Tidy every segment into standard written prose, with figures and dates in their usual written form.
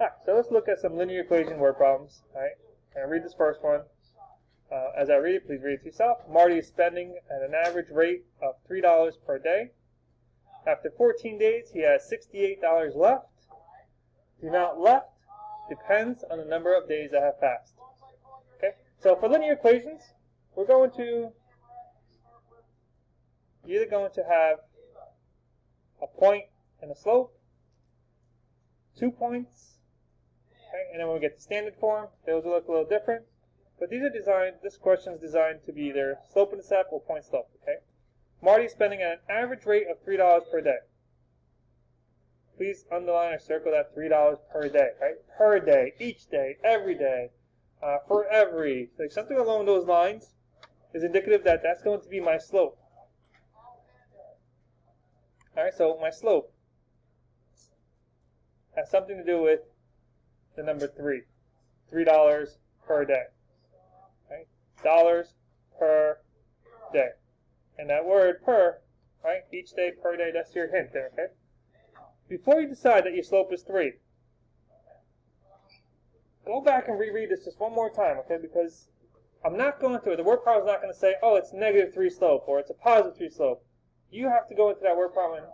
Alright, so let's look at some linear equation word problems. Alright, I'm going to read this first one. As I read it, please read it to yourself. Marty is spending at an average rate of $3 per day. After 14 days, he has $68 left. The amount left depends on the number of days that have passed. Okay, so for linear equations, we're going to either going to have a point and a slope, 2 points, okay, and then when we get the standard form, those will look a little different. But these are designed, this question is designed to be either slope-intercept or point-slope, okay? Marty's spending at an average rate of $3 per day. Please underline or circle that $3 per day, right? Per day, each day, every day, for every. So something along those lines is indicative that that's going to be my slope. Alright, so my slope has something to do with the number 3. $3 per day. Right? Dollars per day. And that word per, right? Each day, per day, that's your hint there, okay? Before you decide that your slope is 3, go back and reread this just one more time, okay? Because I'm not going to, the word problem is not going to say, oh, it's -3 slope, or it's a +3 slope. You have to go into that word problem and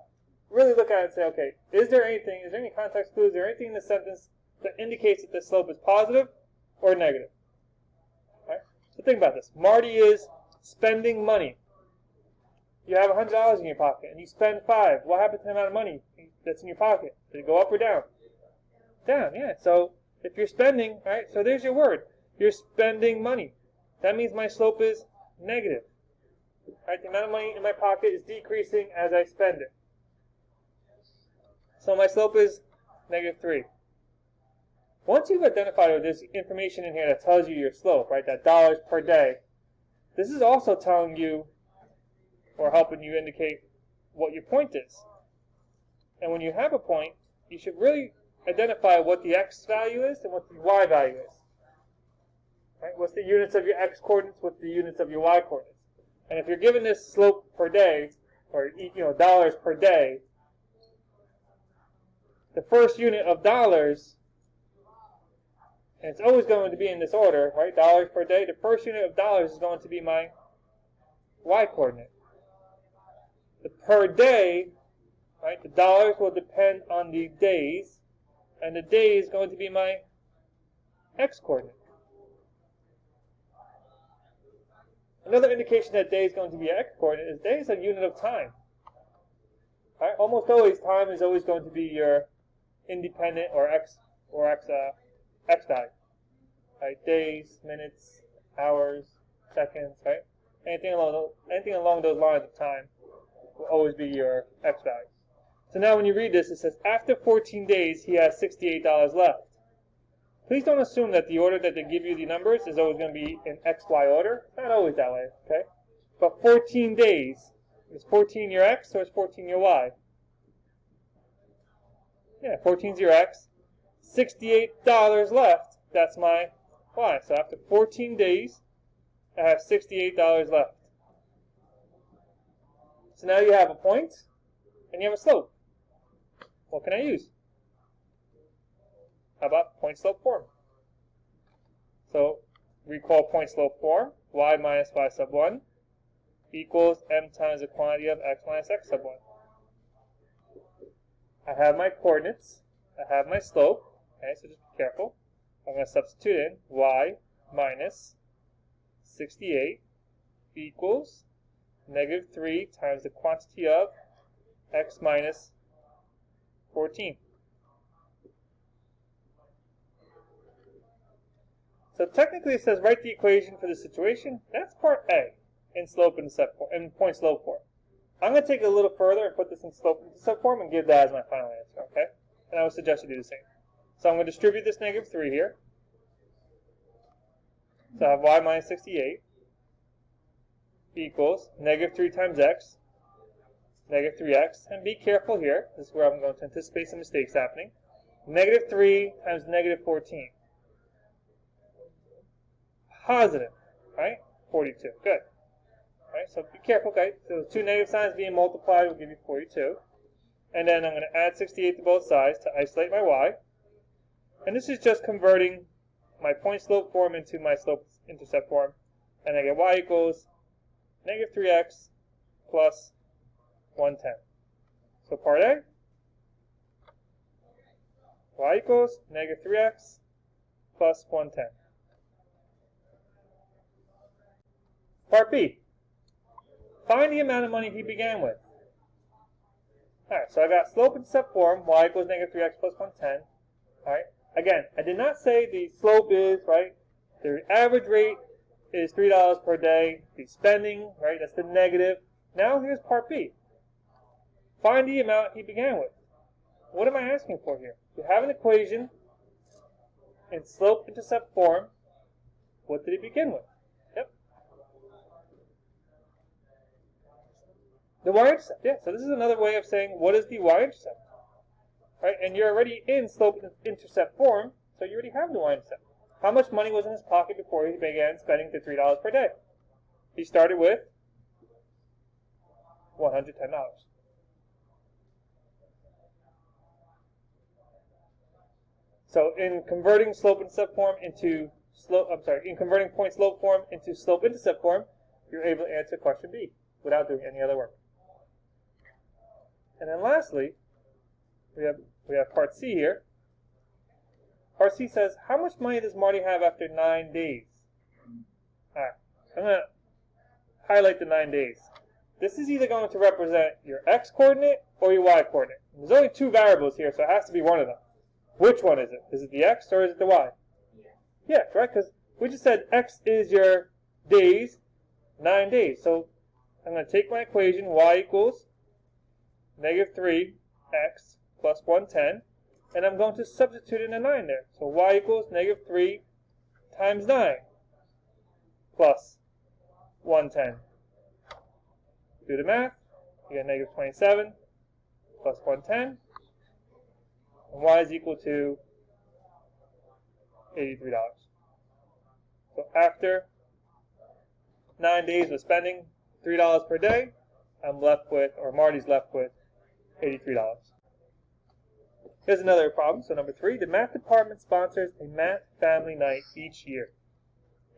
really look at it and say, okay, is there any context clues, is there anything in the sentence that indicates that the slope is positive or negative? Right? So think about this. Marty is spending money. You have $100 in your pocket and you spend $5. What happened to the amount of money that's in your pocket? Did it go up or down? Down, yeah. So if you're spending, right, so there's your word. You're spending money. That means my slope is negative. Right, the amount of money in my pocket is decreasing as I spend it. So my slope is -3. Once you've identified, or there's information in here that tells you your slope, right, that dollars per day, this is also telling you or helping you indicate what your point is. And when you have a point, you should really identify what the x value is and what the y value is. Right? What's the units of your x coordinates, what's the units of your y coordinates. And if you're given this slope per day, or dollars per day, the first unit of dollars, and it's always going to be in this order, right? Dollars per day. The first unit of dollars is going to be my y coordinate. The per day, right? The dollars will depend on the days, and the day is going to be my x coordinate. Another indication that day is going to be an x coordinate is day is a unit of time. Right? Almost always, time is always going to be your independent or x value. Right? Days, minutes, hours, seconds, right? Anything along those lines of time will always be your x value. So now when you read this, it says after 14 days he has $68 left. Please don't assume that the order that they give you the numbers is always going to be in XY order. It's not always that way, okay? But 14 days, is 14 your X or is 14 your Y? Yeah, 14 is your X. $68 left, that's my Y. So after 14 days, I have $68 left. So now you have a point and you have a slope. What can I use? How about point-slope form? So recall point-slope form. Y minus y sub 1 equals m times the quantity of x minus x sub 1. I have my coordinates. I have my slope. Okay, so just be careful. I'm going to substitute in y minus 68 equals -3 times the quantity of x minus 14. So technically it says write the equation for the situation. That's part A in slope intercept form, in point slope form. I'm going to take it a little further and put this in slope intercept form and give that as my final answer, okay? And I would suggest you do the same. So I'm going to distribute this -3 here. So I have y minus 68 equals -3 times x, -3x. And be careful here. This is where I'm going to anticipate some mistakes happening. -3 times -14. Positive, right? 42. Good. Right, so be careful, okay? So the two negative signs being multiplied will give you 42. And then I'm going to add 68 to both sides to isolate my y. And this is just converting my point-slope form into my slope-intercept form. And I get y equals negative 3x plus 110. So part A, y equals negative 3x plus 110. Part B, find the amount of money he began with. Alright, so I got slope-intercept form, y equals negative 3x plus 110. Alright, again, I did not say the slope is, right, the average rate is $3 per day. The spending, right, that's the negative. Now here's part B. Find the amount he began with. What am I asking for here? You have an equation in slope-intercept form. What did he begin with? Yep. The y-intercept, yeah. So this is another way of saying, what is the y-intercept? Right, and you're already in slope-intercept form, so you already have the y-intercept. How much money was in his pocket before he began spending the $3 per day? He started with $110. So in converting slope-intercept form into converting point-slope form into slope-intercept form, you're able to answer question B without doing any other work. And then lastly, we have part C here. Part C says, how much money does Marty have after 9 days? Alright, I'm going to highlight the 9 days. This is either going to represent your x coordinate or your y coordinate. There's only two variables here, so it has to be one of them. Which one is it? Is it the x or is it the y? Yeah, correct, because we just said x is your days, 9 days. So I'm going to take my equation, y equals negative 3x plus 110, and I'm going to substitute in a 9 there. So y equals negative 3 times 9 plus 110. Do the math. You get negative 27 plus 110. And y is equal to $83. So after 9 days of spending $3 per day, I'm left with, or Marty's left with, $83. Here's another problem. So number 3, the math department sponsors a math family night each year.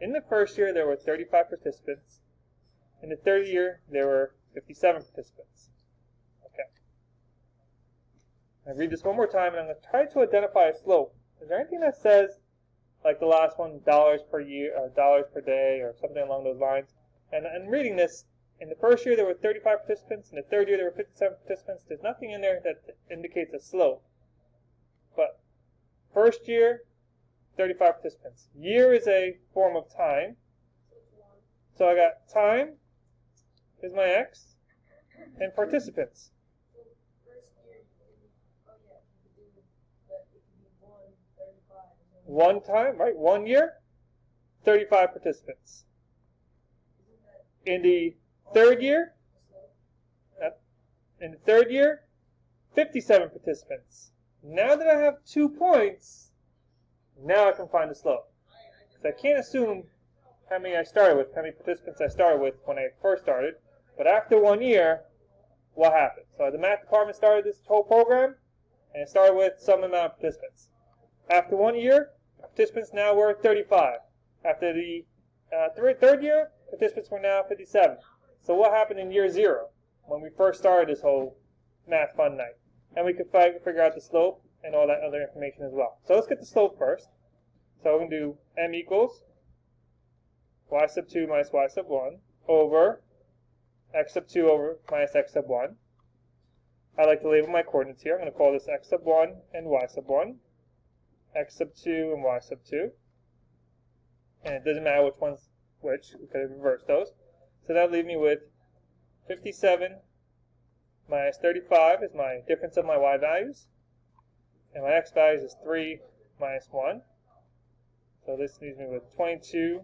In the first year, there were 35 participants. In the third year, there were 57 participants. Okay. I read this one more time, and I'm going to try to identify a slope. Is there anything that says, like the last one, dollars per year, or dollars per day, or something along those lines? And reading this, in the first year there were 35 participants. In the third year there were 57 participants. There's nothing in there that indicates a slope. But first year, 35 participants. Year is a form of time. So I got time is my x, and participants. One time, right? 1 year, 35 participants. In the third year, 57 participants. Now that I have 2 points, now I can find the slope. Because I can't assume how many participants I started with when I first started. But after 1 year, what happened? So the math department started this whole program, and it started with some amount of participants. After 1 year, participants now were 35. After the third year, participants were now 57. So what happened in year 0, when we first started this whole math fun night? And we could figure out the slope and all that other information as well. So let's get the slope first. So we're going to do m equals y sub 2 minus y sub 1 over x sub 2 over minus x sub 1. I like to label my coordinates here. I'm going to call this x sub 1 and y sub 1, x sub 2 and y sub 2. And it doesn't matter which one's which. We could have reversed those. So that'll leave me with 57 minus 35 is my difference of my y values. And my x values is 3 minus 1. So this leaves me with 22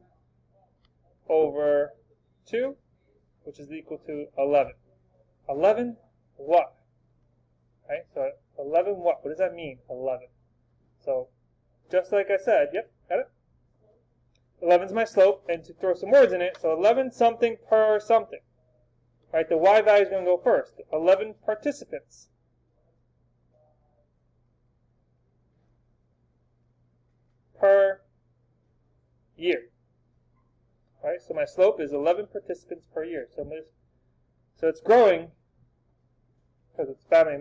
over 2, which is equal to 11. 11 what? Right? So 11 what? What does that mean, 11? So just like I said, yep, got it? 11 is my slope, and to throw some words in it, so 11 something per something. Right, the y value is going to go first. 11 participants. year. Right? So my slope is 11 participants per year. So it's growing because it's family,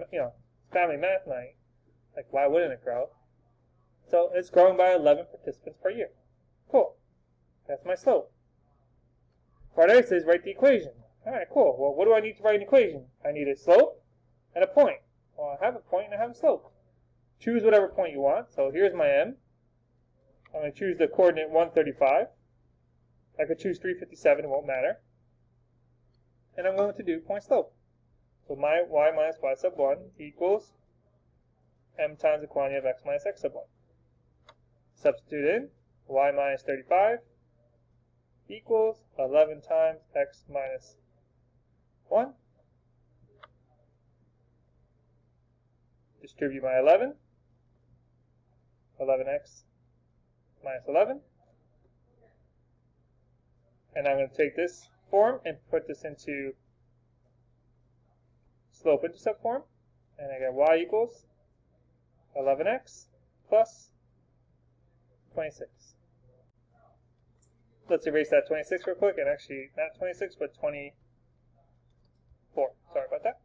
family math night. Like, why wouldn't it grow? So it's growing by 11 participants per year. Cool. That's my slope. Part A says write the equation. All right, cool. Well, what do I need to write an equation? I need a slope and a point. Well, I have a point and I have a slope. Choose whatever point you want. So here's my m. I'm going to choose the coordinate 135. I could choose 357, it won't matter. And I'm going to do point slope. So my y minus y sub 1 equals m times the quantity of x minus x sub 1. Substitute in y minus 35 equals 11 times x minus 1. Distribute my 11. 11x minus 11. And I'm going to take this form and put this into slope-intercept form. And I get y equals 11x plus 26. Let's erase that 26 real quick, and actually not 26 but 24. Sorry about that.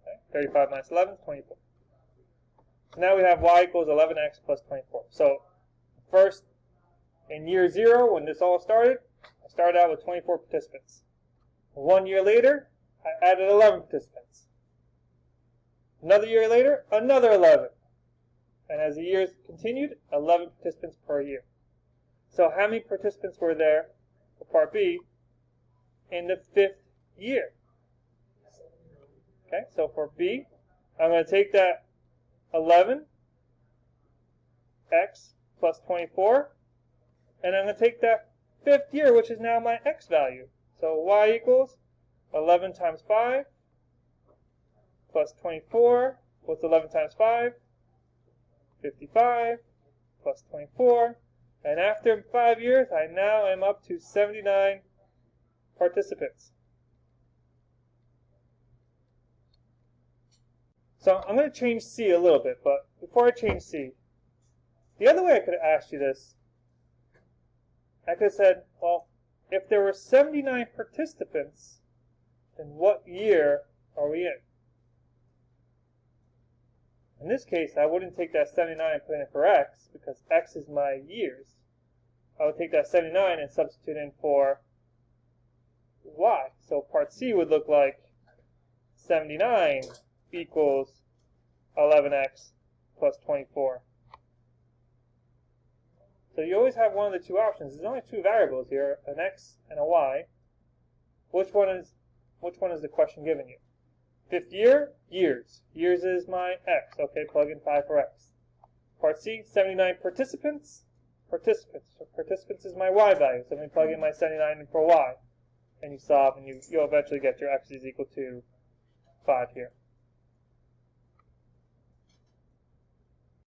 Okay. 35 minus 11 is 24. So now we have y equals 11x plus 24. So first, in year 0, when this all started, I started out with 24 participants. 1 year later, I added 11 participants. Another year later, another 11. And as the years continued, 11 participants per year. So how many participants were there for part B in the 5th year? Okay, so for B, I'm going to take that 11x plus 24, and I'm going to take that 5th year, which is now my x value. So y equals 11 times 5 plus 24. What's 11 times 5? 55 plus 24. And after 5 years, I now am up to 79 participants. So I'm going to change C a little bit, but before I change C, the other way I could have asked you this, I could have said, well, if there were 79 participants, then what year are we in? In this case, I wouldn't take that 79 and put in for x, because x is my years. I would take that 79 and substitute in for y. So part C would look like 79 equals 11x plus 24. So you always have one of the two options. There's only two variables here, an x and a y. Which one is the question giving you? 5th year, years. Years is my x. Okay, plug in 5 for x. Part C, 79 participants. Participants. So participants is my y value. So let me plug in my 79 in for y. And you solve, and you'll eventually get your x is equal to 5 here.